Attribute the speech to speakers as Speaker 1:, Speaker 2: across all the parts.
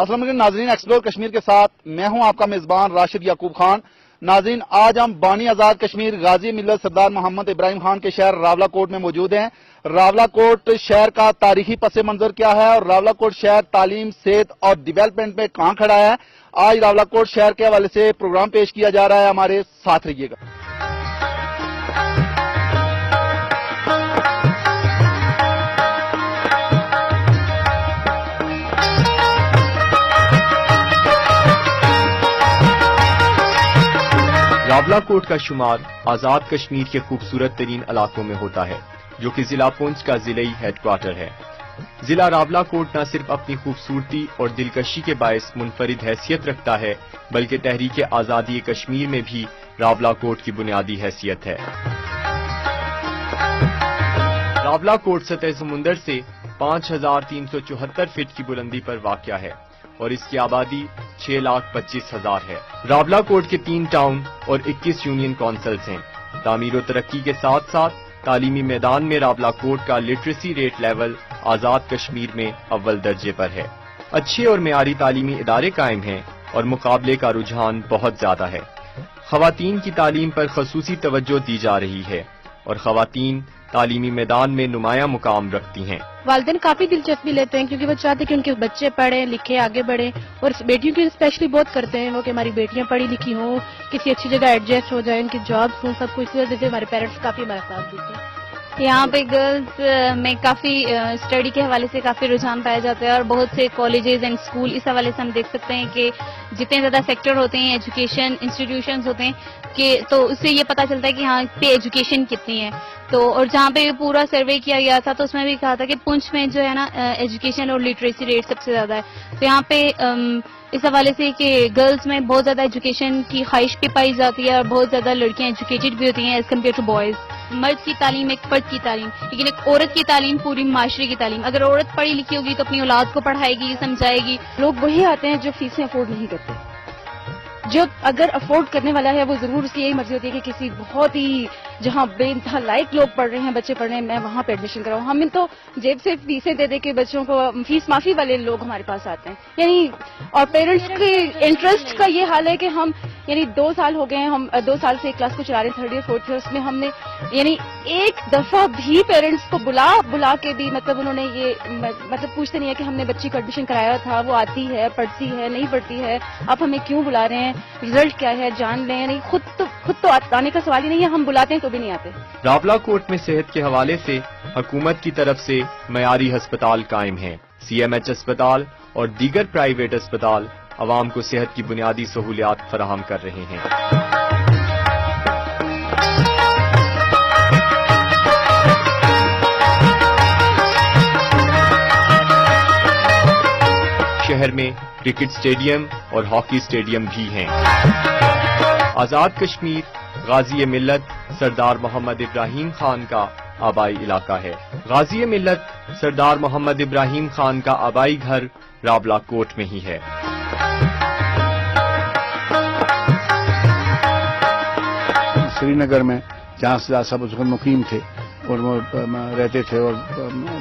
Speaker 1: السلام علیکم ناظرین، ایکسپلور کشمیر کے ساتھ میں ہوں آپ کا میزبان راشد یعقوب خان۔ ناظرین، آج ہم بانی آزاد کشمیر غازی ملت سردار محمد ابراہیم خان کے شہر راولہ کوٹ میں موجود ہیں۔ راولہ کوٹ شہر کا تاریخی پس منظر کیا ہے اور راولہ کوٹ شہر تعلیم، صحت اور ڈیولپمنٹ میں کہاں کھڑا ہے، آج راولہ کوٹ شہر کے حوالے سے پروگرام پیش کیا جا رہا ہے، ہمارے ساتھ رہیے گا۔
Speaker 2: راولہ کوٹ کا شمار آزاد کشمیر کے خوبصورت ترین علاقوں میں ہوتا ہے، جو کہ ضلع پونچھ کا ضلعی ہیڈ کوارٹر ہے۔ ضلع راولہ کوٹ نہ صرف اپنی خوبصورتی اور دلکشی کے باعث منفرد حیثیت رکھتا ہے، بلکہ تحریک آزادی کشمیر میں بھی راولہ کوٹ کی بنیادی حیثیت ہے۔ راولہ کوٹ سطح سمندر سے 5374 فٹ کی بلندی پر واقع ہے اور اس کی آبادی 6,25,000 ہے۔ راولہ کوٹ کے 3 ٹاؤن اور 21 یونین کونسلز ہیں۔ تعمیر و ترقی کے ساتھ ساتھ تعلیمی میدان میں راولہ کوٹ کا literacy rate level Azad Kashmir میں اول درجے پر ہے۔ اچھے اور معیاری تعلیمی ادارے قائم ہیں اور مقابلے کا رجحان بہت زیادہ ہے۔ خواتین کی تعلیم پر خصوصی توجہ دی جا رہی ہے اور خواتین تعلیمی میدان میں نمایاں مقام رکھتی ہیں۔
Speaker 3: والدین کافی دلچسپی لیتے ہیں کیونکہ وہ چاہتے ہیں کہ ان کے بچے پڑھیں لکھیں آگے بڑھیں، اور بیٹیوں کی اسپیشلی بہت کرتے ہیں وہ کہ ہماری بیٹیاں پڑھی لکھی ہوں، کسی اچھی جگہ ایڈجسٹ ہو جائیں، ان کی جابس ہوں، سب کچھ، اس وجہ سے ہمارے پیرنٹس کافی ہمارے ساتھ دیتے ہیں۔
Speaker 4: یہاں پہ گرلز میں کافی اسٹڈی کے حوالے سے کافی رجحان پایا جاتا ہے اور بہت سے کالجز اینڈ اسکول اس حوالے سے ہم دیکھ سکتے ہیں کہ جتنے زیادہ سیکٹر ہوتے ہیں، ایجوکیشن انسٹیٹیوشنز ہوتے ہیں کہ تو اس سے یہ پتہ چلتا ہے کہ یہاں پہ ایجوکیشن کتنی ہے۔ تو اور جہاں پہ پورا سروے کیا گیا تھا تو اس میں بھی کہا تھا کہ پونچھ میں جو ہے نا ایجوکیشن اور لٹریسی ریٹ سب سے زیادہ ہے۔ تو یہاں پہ اس حوالے سے کہ گرلز میں بہت زیادہ ایجوکیشن کی خواہش بھی پائی جاتی ہے اور بہت زیادہ لڑکیاں ایجوکیٹڈ بھی ہوتی ہیں ایز کمپیئر ٹو بوائز۔ مرد کی تعلیم ایک فرد کی تعلیم، لیکن ایک عورت کی تعلیم پوری معاشرے کی تعلیم۔ اگر عورت پڑھی لکھی ہوگی تو اپنی اولاد کو پڑھائے گی، سمجھائے گی۔
Speaker 3: لوگ وہی آتے ہیں جو فیسیں افورڈ نہیں کرتے، جو اگر افورڈ کرنے والا ہے وہ ضرور اس کی یہی مرضی ہوتی ہے کہ کسی بہت ہی جہاں بے انتہا لائق لوگ پڑھ رہے ہیں، بچے پڑھ رہے ہیں، میں وہاں پہ ایڈمیشن کراؤں۔ ہم تو جیب سے فیسیں دے دے کے بچوں کو فیس معافی والے لوگ ہمارے پاس آتے ہیں، یعنی اور پیرنٹس کے انٹرسٹ کا یہ حال ہے کہ ہم یعنی 2 سال ہو گئے ہیں، ہم 2 سال سے ایک کلاس کو چلا رہے ہیں، 3rd اور 4th، اس میں ہم نے یعنی ایک دفعہ بھی پیرنٹس کو بلا کے بھی مطلب انہوں نے یہ مطلب پوچھتے نہیں ہے کہ ہم نے بچی کو ایڈمیشن کرایا تھا، وہ آتی ہے، پڑھتی ہے، نہیں پڑھتی ہے، آپ ہمیں کیوں بلا رہے ہیں، رزلٹ کیا ہے، جان لیں۔ یعنی خود تو آنے کا سوال ہی نہیں ہے، ہم بلاتے ہیں تو بھی نہیں آتے۔
Speaker 2: راولہ کوٹ میں صحت کے حوالے سے حکومت کی طرف سے معیاری ہسپتال قائم ہیں۔ CMH اسپتال اور دیگر پرائیویٹ اسپتال عوام کو صحت کی بنیادی سہولیات فراہم کر رہے ہیں۔ شہر میں کرکٹ اسٹیڈیم اور ہاکی اسٹیڈیم بھی ہیں۔ آزاد کشمیر غازی ملت سردار محمد ابراہیم خان کا آبائی علاقہ ہے۔ غازی ملت سردار محمد ابراہیم خان کا آبائی گھر راولہ کوٹ میں ہی ہے۔
Speaker 5: سری نگر میں جہاں سردار صاحب اس وقت مقیم تھے اور وہ رہتے تھے اور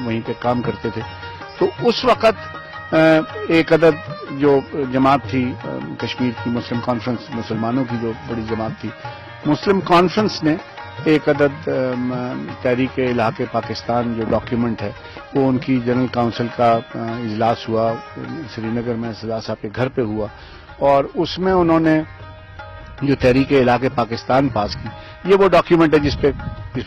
Speaker 5: وہیں پہ کام کرتے تھے، تو اس وقت ایک عدد جو جماعت تھی کشمیر کی مسلم کانفرنس، مسلمانوں کی جو بڑی جماعت تھی، مسلم کانفرنس نے ایک عدد تحریک الحاق پاکستان جو ڈاکیومنٹ ہے وہ ان کی جنرل کونسل کا اجلاس ہوا سری نگر میں، سردار صاحب کے گھر پہ ہوا، اور اس میں انہوں نے جو تحریک الحاق پاکستان پاس کی، یہ وہ ڈاکیومنٹ ہے جس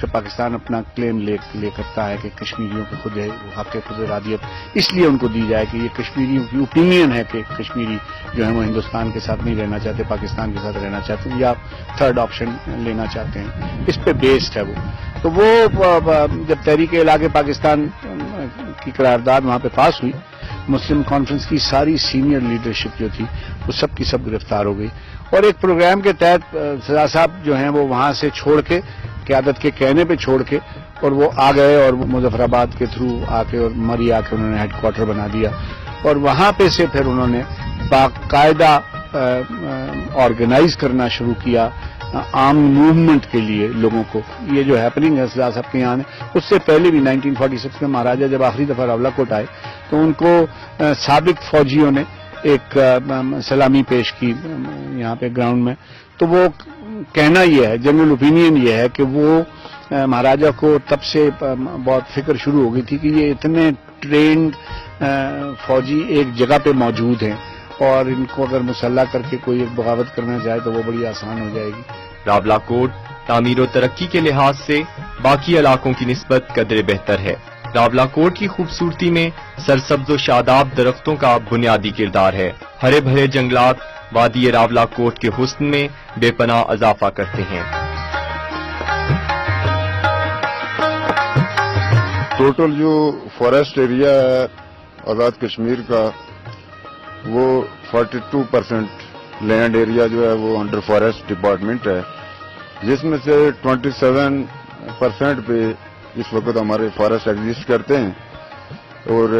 Speaker 5: پہ پاکستان اپنا کلیم لے کرتا ہے کہ کشمیریوں کے خود حق خود ارادیت اس لیے ان کو دی جائے کہ یہ کشمیریوں کی اوپینین ہے کہ کشمیری جو ہے وہ ہندوستان کے ساتھ نہیں رہنا چاہتے، پاکستان کے ساتھ رہنا چاہتے ہیں یا 3rd آپشن لینا چاہتے ہیں، اس پہ بیسڈ ہے وہ۔ تو وہ جب تحریک الحاق پاکستان کی قرارداد وہاں پہ پاس ہوئی، مسلم کانفرنس کی ساری سینئر لیڈرشپ جو تھی وہ سب کی سب گرفتار ہو گئی، اور ایک پروگرام کے تحت سردار صاحب جو ہیں وہ وہاں سے چھوڑ کے، قیادت کے کہنے پہ چھوڑ کے، اور وہ آ گئے اور مظفر آباد کے تھرو آ کے اور مری آ کے انہوں نے ہیڈ کوارٹر بنا دیا، اور وہاں پہ سے پھر انہوں نے باقاعدہ آرگنائز کرنا شروع کیا عام موومنٹ کے لیے لوگوں کو۔ یہ جو ہیپننگ ہے سردار صاحب کے یہاں، اس سے پہلے بھی 1946 میں مہاراجہ جب آخری دفعہ راولہ کوٹ آئے تو ان کو سابق فوجیوں نے ایک سلامی پیش کی یہاں پہ گراؤنڈ میں. تو وہ کہنا یہ ہے, جنرل اوپینین یہ ہے کہ وہ مہاراجا کو تب سے بہت فکر شروع ہو گئی تھی کہ یہ اتنے ٹرینڈ فوجی ایک جگہ پہ موجود ہیں اور ان کو اگر مسلح کر کے کوئی ایک بغاوت کرنا چاہے تو وہ بڑی آسان ہو جائے گی.
Speaker 2: راولاکوٹ تعمیر و ترقی کے لحاظ سے باقی علاقوں کی نسبت قدرے بہتر ہے. راولاکوٹ کی خوبصورتی میں سرسبز و شاداب درختوں کا بنیادی کردار ہے. ہرے بھرے جنگلات وادی راولاکوٹ کے حسن میں بے پناہ اضافہ کرتے ہیں.
Speaker 6: ٹوٹل جو فارسٹ ایریا ہے آزاد کشمیر کا وہ 42% لینڈ ایریا جو ہے وہ انڈر فارسٹ ڈپارٹمنٹ ہے, جس میں سے 27% پہ اس وقت ہمارے فارسٹ ایگزسٹ کرتے ہیں اور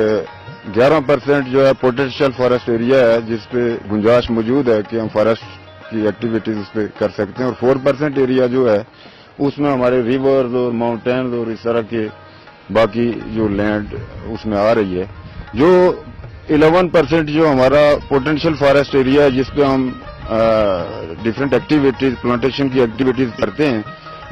Speaker 6: 11% جو ہے پوٹینشیل فارسٹ ایریا ہے جس پہ گنجائش موجود ہے کہ ہم فارسٹ کی ایکٹیویٹیز اس پہ کر سکتے ہیں, اور 4% ایریا جو ہے اس میں ہمارے ریورز اور ماؤنٹینز اور اس طرح کے باقی جو لینڈ اس میں آ رہی ہے. جو 11% جو ہمارا پوٹینشیل فارسٹ ایریا ہے جس پہ ہم ڈفرینٹ ایکٹیویٹیز پلانٹیشن کی ایکٹیویٹیز کرتے ہیں,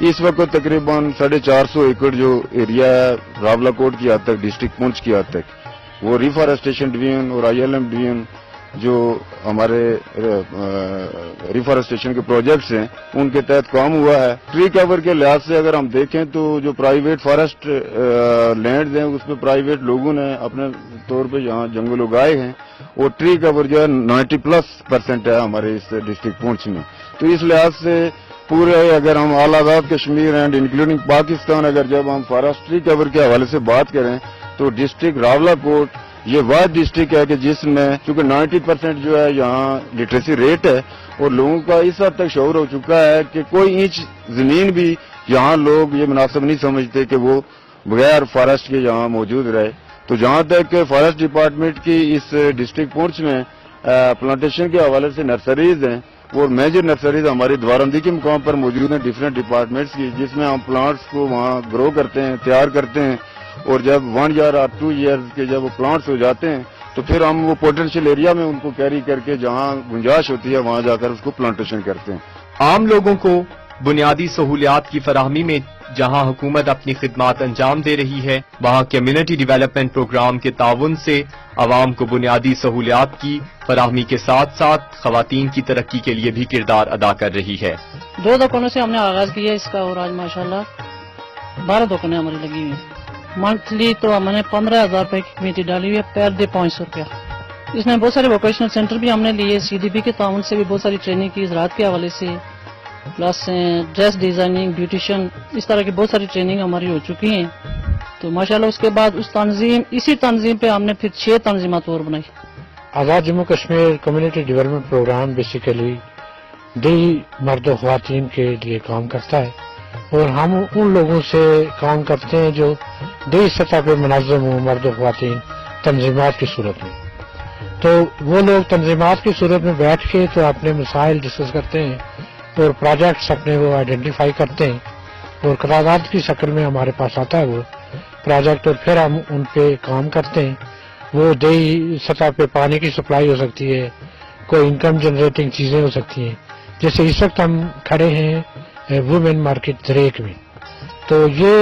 Speaker 6: اس وقت تقریباً 450 ایکڑ جو ایریا ہے راولاکوٹ کی حد تک ڈسٹرکٹ پونچھ کی حد تک وہ ریفارسٹیشن ڈویژن اور ILM ڈویژن جو ہمارے ریفارسٹیشن کے پروجیکٹس ہیں ان کے تحت کام ہوا ہے. ٹری کور کے لحاظ سے اگر ہم دیکھیں تو جو پرائیویٹ فارسٹ لینڈز ہیں اس پہ پرائیویٹ لوگوں نے اپنے طور پہ یہاں جنگل اگائے ہیں اور ٹری کور جو ہے 90+% ہے ہمارے اس ڈسٹرکٹ پونچھ میں. تو اس لحاظ سے پورے اگر ہم آل آزاد کشمیر اینڈ انکلوڈنگ پاکستان اگر جب ہم فارسٹری کور کے حوالے سے بات کریں تو ڈسٹرکٹ راولاکوٹ یہ وہ ڈسٹرکٹ ہے کہ جس میں چونکہ 90% جو ہے یہاں لٹریسی ریٹ ہے اور لوگوں کا اس حد تک شعور ہو چکا ہے کہ کوئی انچ زمین بھی یہاں لوگ یہ مناسب نہیں سمجھتے کہ وہ بغیر فارسٹ کے یہاں موجود رہے. تو جہاں تک فارسٹ ڈپارٹمنٹ کی اس ڈسٹرکٹ پونچھ میں پلانٹیشن کے حوالے سے نرسریز ہیں اور میجر نرسریز ہماری دوارندی کے مقام پر موجود ہیں ڈفرینٹ ڈپارٹمنٹس کی, جس میں ہم پلانٹس کو وہاں گرو کرتے ہیں, تیار کرتے ہیں, اور جب 1 ایئر اور 2 ایئرز کے جب وہ پلانٹس ہو جاتے ہیں تو پھر ہم وہ پوٹینشیل ایریا میں ان کو کیری کر کے جہاں گنجائش ہوتی ہے وہاں جا کر اس کو پلانٹیشن کرتے ہیں.
Speaker 2: عام لوگوں کو بنیادی سہولیات کی فراہمی میں جہاں حکومت اپنی خدمات انجام دے رہی ہے وہاں کمیونٹی ڈیولپمنٹ پروگرام کے تعاون سے عوام کو بنیادی سہولیات کی فراہمی کے ساتھ ساتھ خواتین کی ترقی کے لیے بھی کردار ادا کر رہی ہے.
Speaker 7: 2 دکانوں سے ہم نے آغاز کیا اس کا اور آج ماشاءاللہ 12 دکانیں ہماری لگی ہوئی ہیں. منتھلی تو ہم نے 15,000 روپے کی کمیٹی ڈالی ہوئی ہے, پر ڈے 500 روپیہ. اس میں بہت سارے ووکیشنل سینٹر بھی ہم نے لیے, CDP کے تعاون سے بھی بہت ساری ٹریننگ کی زراعت کے حوالے سے, پلس ڈریس ڈیزائننگ, بیوٹیشن, اس طرح کی بہت ساری ٹریننگ ہماری ہو چکی ہیں. تو ماشاءاللہ اس کے بعد اسی تنظیم پہ ہم نے پھر 6 تنظیمات اور بنائی.
Speaker 8: Azad Jammu Kashmir community development programme basically دیہی مرد و خواتین کے لیے کام کرتا ہے اور ہم ان لوگوں سے کام کرتے ہیں جو دیہی سطح پہ منظم ہوں مرد و خواتین تنظیمات کی صورت میں. تو وہ لوگ تنظیمات کی صورت میں بیٹھ کے تو اپنے مسائل ڈسکس کرتے ہیں اور پروجیکٹس اپنے وہ آئیڈینٹیفائی کرتے ہیں اور قرارداد کی شکل میں ہمارے پاس آتا ہے وہ پروجیکٹ اور پھر ہم ان پہ کام کرتے ہیں. وہ دیہی سطح پہ پانی کی سپلائی ہو سکتی ہے, کوئی انکم جنریٹنگ چیزیں ہو سکتی ہیں, جیسے اس وقت ہم کھڑے ہیں وومن مارکیٹ دریک میں. تو یہ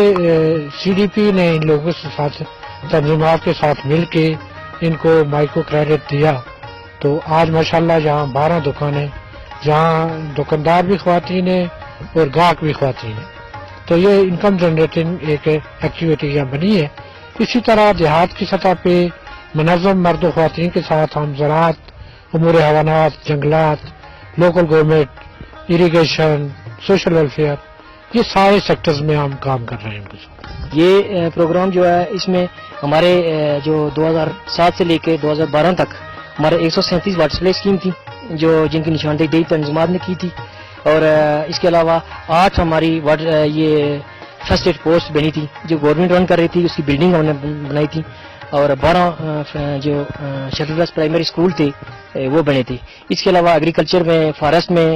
Speaker 8: CDP نے ان لوگوں کے ساتھ تنظیمات کے ساتھ مل کے ان کو مائکرو کریڈٹ دیا. تو آج ماشاءاللہ جہاں 12 دکانیں جہاں دکاندار بھی خواتین ہیں اور گاہک بھی خواتین ہیں, تو یہ انکم جنریٹنگ ایک ایکٹیویٹی یہاں بنی ہے. اسی طرح دیہات کی سطح پہ منظم مرد و خواتین کے ساتھ ہم زراعت, امور حیوانات, جنگلات, local government, irrigation, social welfare, یہ سارے سیکٹرز میں ہم کام کر رہے ہیں ان کے ساتھ.
Speaker 7: یہ پروگرام جو ہے اس میں ہمارے جو 2007 سے لے کے 2012 تک ہمارے 137 واٹر سپلائی اسکیم تھی جن کی نشاندہی دیہی تنظیمات نے کی تھی, اور اس کے علاوہ 8 ہماری یہ فرسٹ ایڈ پوسٹ بنی تھی جو گورنمنٹ رن کر رہی تھی, اس کی بلڈنگ ہم نے بنائی تھی, اور 12 جو شٹل کلاس پرائمری اسکول تھے وہ بنے تھے. اس کے علاوہ ایگریکلچر میں فارسٹ میں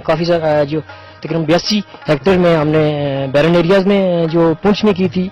Speaker 7: کافی جو تقریباً 82 ہیکٹر میں ہم نے بیرن ایریاز میں جو پونچھ میں کی تھی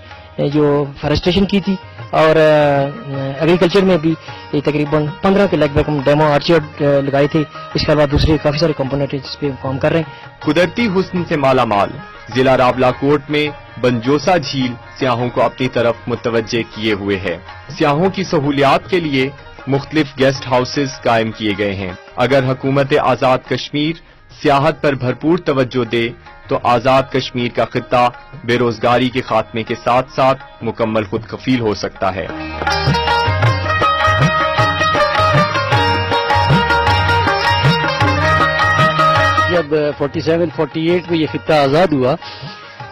Speaker 7: جو فارسٹریشن کی تھی, اور ایگریکلچر میں بھی یہ تقریباً 15 کے لگ بھگ ہم ڈیمو آرچرڈ لگائے تھے. اس کے علاوہ دوسرے کافی سارے کمپوننٹ ہیں جس پہ ہم کام کر رہے ہیں.
Speaker 2: قدرتی حسن سے مالا مال ضلع راولاکوٹ میں بنجوسا جھیل سیاحوں کو اپنی طرف متوجہ کیے ہوئے ہے. سیاحوں کی سہولیات کے لیے مختلف گیسٹ ہاؤسز قائم کیے گئے ہیں. اگر حکومت آزاد کشمیر سیاحت پر بھرپور توجہ دے تو آزاد کشمیر کا خطہ بے روزگاری کے خاتمے کے ساتھ ساتھ مکمل خود کفیل ہو سکتا ہے.
Speaker 9: جب 47-48 میں یہ خطہ آزاد ہوا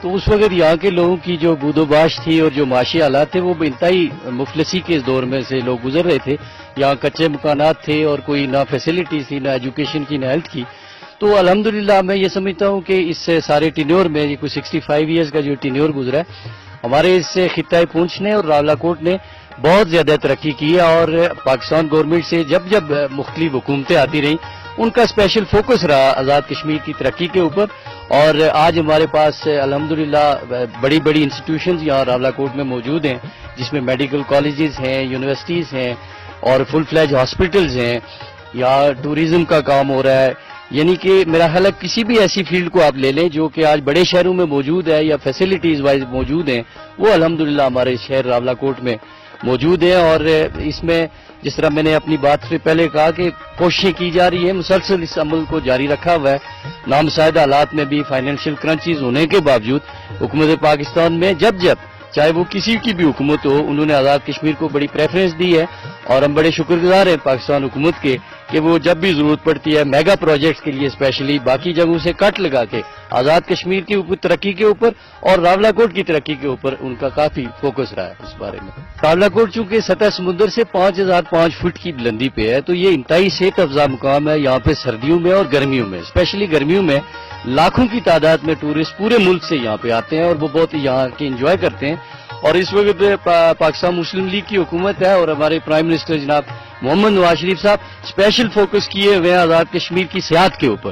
Speaker 9: تو اس وقت یہاں کے لوگوں کی جو بود و باش تھی اور جو معاشی حالات تھے وہ انتہائی مفلسی کے دور میں سے لوگ گزر رہے تھے. یہاں کچے مکانات تھے اور کوئی نہ فیسلٹیز تھی، نہ ایجوکیشن کی، نہ ہیلتھ کی. تو الحمدللہ میں یہ سمجھتا ہوں کہ اس سارے ٹینیور میں یہ کوئی 65 ایئرز کا جو ٹینیور گزرا ہے ہمارے اس خطہ پونچھ نے اور راولاکوٹ نے بہت زیادہ ترقی کی ہے. اور پاکستان گورنمنٹ سے جب جب مختلف حکومتیں آتی رہیں ان کا اسپیشل فوکس رہا آزاد کشمیر کی ترقی کے اوپر. اور آج ہمارے پاس الحمدللہ بڑی بڑی انسٹیٹیوشنز یہاں راولاکوٹ میں موجود ہیں جس میں میڈیکل کالجز ہیں، یونیورسٹیز ہیں اور فل فلیج ہاسپٹلز ہیں. یہاں ٹوریزم کا کام ہو رہا ہے. یعنی کہ میرا خیال ہے کسی بھی ایسی فیلڈ کو آپ لے لیں جو کہ آج بڑے شہروں میں موجود ہے یا فیسلٹیز وائز موجود ہیں وہ الحمدللہ ہمارے شہر راولاکوٹ میں موجود ہیں. اور اس میں جس طرح میں نے اپنی بات سے پہلے کہا کہ کوششیں کی جا رہی ہیں، مسلسل اس عمل کو جاری رکھا ہوا ہے. نامساعد حالات میں بھی فائنینشیل کرنچیز ہونے کے باوجود حکومت پاکستان میں جب چاہے وہ کسی کی بھی حکومت ہو انہوں نے آزاد کشمیر کو بڑی پریفرنس دی ہے. اور ہم بڑے شکر گزار ہیں پاکستان حکومت کے کہ وہ جب بھی ضرورت پڑتی ہے میگا پروجیکٹس کے لیے اسپیشلی باقی جگہوں سے کٹ لگا کے آزاد کشمیر کی ترقی کے اوپر اور راولاکوٹ کی ترقی کے اوپر ان کا کافی فوکس رہا ہے. اس بارے میں راولاکوٹ چونکہ سطح سمندر سے 5005 فٹ کی بلندی پہ ہے تو یہ انتہائی صحت افزا مقام ہے. یہاں پہ سردیوں میں اور گرمیوں میں اسپیشلی گرمیوں میں لاکھوں کی تعداد میں ٹورسٹ پورے ملک سے یہاں پہ آتے ہیں اور وہ بہت یہاں کے انجوائے کرتے ہیں. اور اس وقت پاکستان مسلم لیگ کی حکومت ہے اور ہمارے پرائم منسٹر جناب محمد نواز شریف صاحب اسپیشل فوکس کیے ہوئے ہیں آزاد کشمیر کی سیاحت کے اوپر.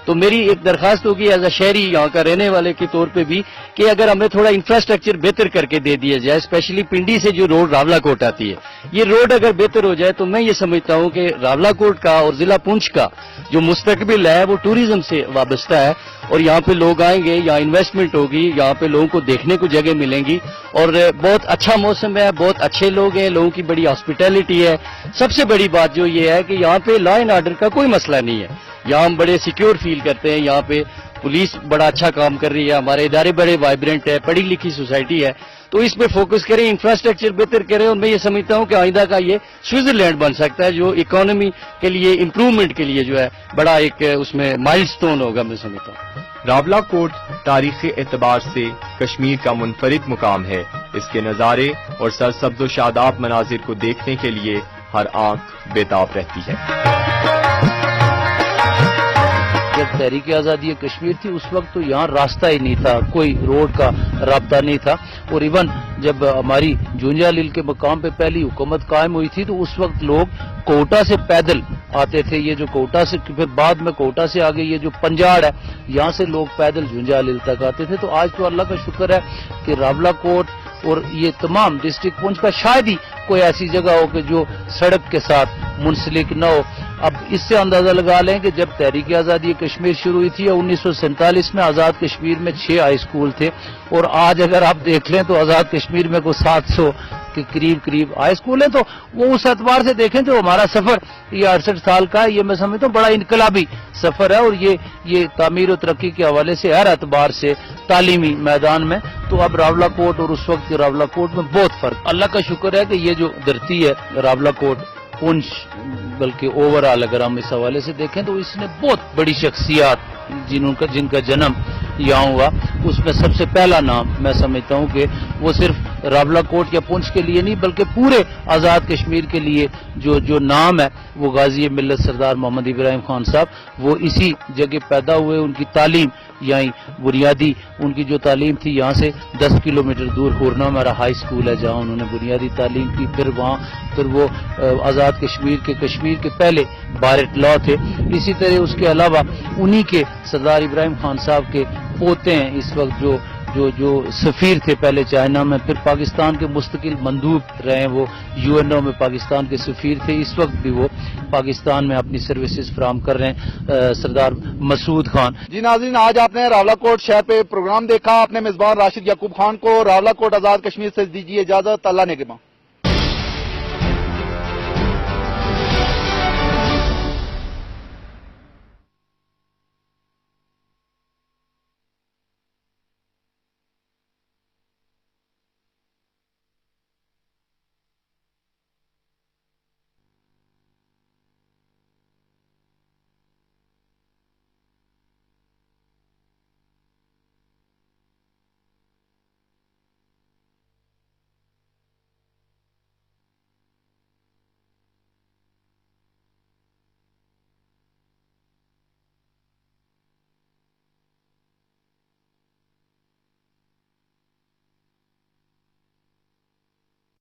Speaker 9: تو میری ایک درخواست ہوگی ایز اے شہری یہاں کا رہنے والے کے طور پہ بھی کہ اگر ہمیں تھوڑا انفراسٹرکچر بہتر کر کے دے دیا جائے اسپیشلی پنڈی سے جو روڈ راولاکوٹ آتی ہے یہ روڈ اگر بہتر ہو جائے تو میں یہ سمجھتا ہوں کہ راولاکوٹ کا اور ضلع پونچھ کا جو مستقبل ہے وہ ٹوریزم سے وابستہ ہے. اور یہاں پہ لوگ آئیں گے، یہاں انویسٹمنٹ ہوگی، یہاں پہ لوگوں کو دیکھنے کو جگہ ملیں گی اور بہت اچھا موسم ہے، بہت اچھے لوگ ہیں، لوگوں کی بڑی ہاسپٹیلٹی ہے. سب سے بڑی بات جو یہ ہے کہ یہاں پہ لا اینڈ آرڈر کا کوئی مسئلہ نہیں ہے. یہاں ہم بڑے سیکیور فیل کرتے ہیں. یہاں پہ پولیس بڑا اچھا کام کر رہی ہے، ہمارے ادارے بڑے وائبرنٹ ہے، پڑھی لکھی سوسائٹی ہے. تو اس پہ فوکس کریں، انفراسٹرکچر بہتر کریں اور میں یہ سمجھتا ہوں کہ آئندہ کا یہ سوئٹزرلینڈ بن سکتا ہے جو اکانومی کے لیے امپروومنٹ کے لیے جو ہے بڑا ایک اس میں مائل سٹون ہوگا میں سمجھتا ہوں.
Speaker 2: راولاکوٹ تاریخی اعتبار سے کشمیر کا منفرد مقام ہے. اس کے نظارے اور سرسبز و شاداب مناظر کو دیکھنے کے لیے ہر آنکھ بیتاب رہتی ہے.
Speaker 9: جب تحریک آزادی کشمیر تھی اس وقت تو یہاں راستہ ہی نہیں تھا، کوئی روڈ کا رابطہ نہیں تھا. اور ایون جب ہماری جونجا لیل کے مقام پہ پہلی حکومت قائم ہوئی تھی تو اس وقت لوگ کوٹا سے پیدل آتے تھے. یہ جو کوٹا سے پھر بعد میں کوٹا سے آگے یہ جو پنجاڑ ہے یہاں سے لوگ پیدل جونجا لیل تک آتے تھے. تو آج تو اللہ کا شکر ہے کہ راولاکوٹ اور یہ تمام ڈسٹرکٹ پونچھ کا شاید ہی کوئی ایسی جگہ ہو کہ جو سڑک کے ساتھ منسلک نہ ہو. اب اس سے اندازہ لگا لیں کہ جب تحریک آزادی کشمیر شروع ہوئی تھی 1947 میں آزاد کشمیر میں 6 ہائی اسکول تھے اور آج اگر آپ دیکھ لیں تو آزاد کشمیر میں کوئی 700 کے قریب ہائی اسکول ہیں. تو وہ اس اعتبار سے دیکھیں تو ہمارا سفر یہ 68 سال کا ہے، یہ میں سمجھتا ہوں بڑا انقلابی سفر ہے. اور یہ تعمیر و ترقی کے حوالے سے ہر اعتبار سے تعلیمی میدان میں تو اب راولاکوٹ اور اس وقت کے راولاکوٹ میں بہت فرق. اللہ کا شکر ہے کہ یہ جو دھرتی ہے راولاکوٹ پونچھ بلکہ اوور آل اگر ہم اس حوالے سے دیکھیں تو اس نے بہت بڑی شخصیات جن کا جنم یہاں ہوا اس میں سب سے پہلا نام میں سمجھتا ہوں کہ وہ صرف راولاکوٹ یا پونچھ کے لیے نہیں بلکہ پورے آزاد کشمیر کے لیے جو نام ہے وہ غازی ملت سردار محمد ابراہیم خان صاحب. وہ اسی جگہ پیدا ہوئے. ان کی تعلیم یہیں بنیادی ان کی جو تعلیم تھی یہاں سے 10 کلومیٹر دور ہورنا ہمارا ہائی اسکول ہے جہاں انہوں نے بنیادی تعلیم کی. پھر وہ آزاد کشمیر کے پہلے بارٹ لا تھے. اسی طرح اس کے علاوہ انہی کے سردار ابراہیم خان صاحب کے پوتے ہیں اس وقت جو جو سفیر تھے پہلے چائنا میں، پھر پاکستان کے مستقل مندوب رہے، وہ UNO میں پاکستان کے سفیر تھے، اس وقت بھی وہ پاکستان میں اپنی سروسز فراہم کر رہے ہیں، سردار مسعود خان۔
Speaker 1: جی ناظرین، آج آپ نے راولہ کوٹ شہر پہ پروگرام دیکھا، اپنے میزبان راشد یعقوب خان کو راولہ کوٹ آزاد کشمیر سے دیجیے اجازت، اللہ نگہباں۔